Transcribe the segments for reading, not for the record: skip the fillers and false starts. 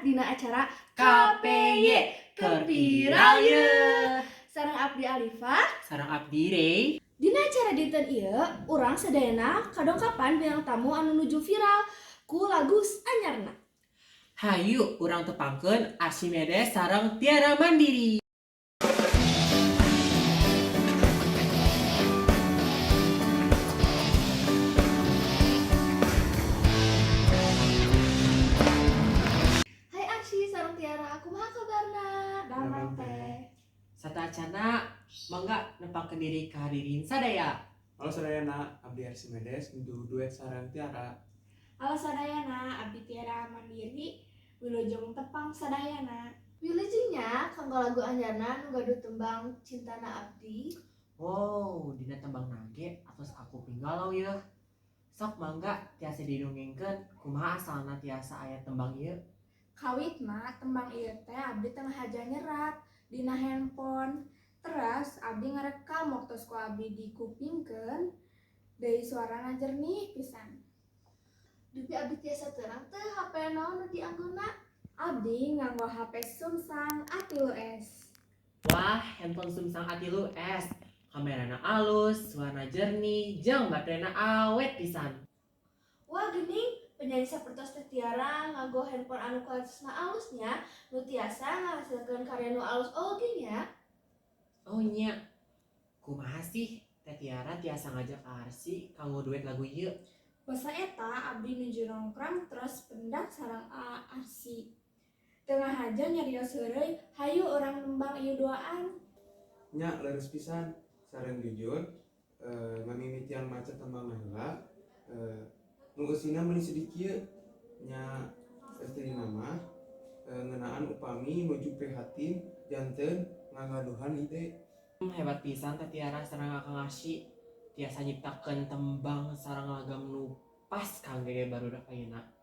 dina acara KPY keur viral ye. Sareng abdi Alifa, Sareng abdi Rey. dina acara dinten ieu urang sadayana kadongkapan bintang tamu anu nuju viral ku lagu anyarna. Hayu urang tepangkeun Archimedes sareng Tiara Mandiri. Hai Arsi sareng Tiara, kumaha kabarna? Damang teh. Satacana mangga nepangkeun diri ka hadirin sadaya. Halo sadayana, abdi Archimedes nuju duet sareng Tiara. Halo sadayana, abdi Tiara Mandiri, wilujeng tepang sadayana. Wilujengnya kanggo lagu anyarna nu gaduh tembang Cintana Abdi. Wow, dina tembang nage atos aku pinggalau ye. Sok mangga tiasa didongengkeun kumaha asalna tiasa aya tembang ieu. Kawit mah tembang ieu teh abdi tengah haja nyerat dina handphone. Terus abdi ngarekam waktu ku abdi dikupingkeun deui suarana jernih pisan. Dupi abdi tiasa terang teh HP naon nu dianggona? Abdi nganggo HP Samsung A3s. Wah, handphone Samsung A3s. Kamerana alus, warna jernih, jeung baterena awet pisan. Wah geuning, penyanyi sapertos teh Tiara nganggo handphone anu kualitasna alusnya nu tiasa ngahasilkeun karya nu alus oge nya. Oh nya, kumaha sih Teh Tiara tiasa ngajak Arsi kanggo duet lagu ieu? Basa eta abdi nuju nongkrong terus pendak sareng Arsi. Tengah haja nyarios heureuy, hayu urang nembang ieu duaan. Nya leres pisan, sareng jujur, mamimitian maca tembang heula, nu eusina meuli sedih kieu. Nya estri nama, ngeunaan upami nuju prihatin janten ngagaduhan ide. Hebat pisan Teh Tiara sareng Kang Arsi tiasa nyiptakeun tembang sareng lagam nu pas kangge barudak ayeuna.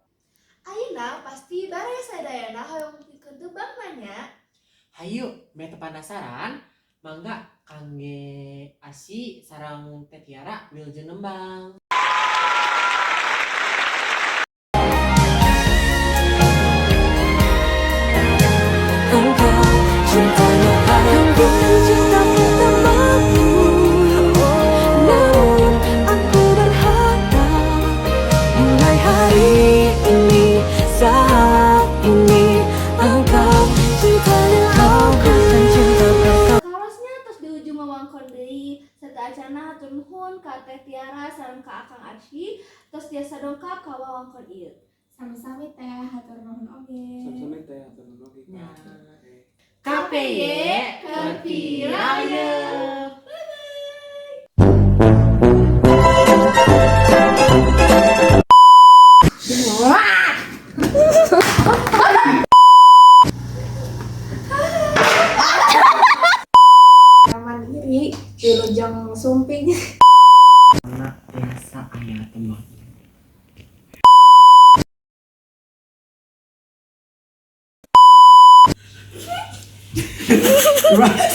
Ayeuna pasti bare sadayana hoyong pikeun tembang nya. Hayu, me teu penasaran? Mangga kangge Arsi sareng Teh Tiara wilujeng nembang. Karosnya terus di ujung wewengkon deui sateuacanna hatur nuhun ka Teh Tiara sareng ka Akang Arsi tos tiasa dongkap ka wewengkon ieu. Sami-sami teh hatur nuhun oge. Sama-sama teh atur nuhun oge. Ya. KPY keur viral ye. Mandiri, wilujeng sumping. Karena tiasa aya tembang. Right.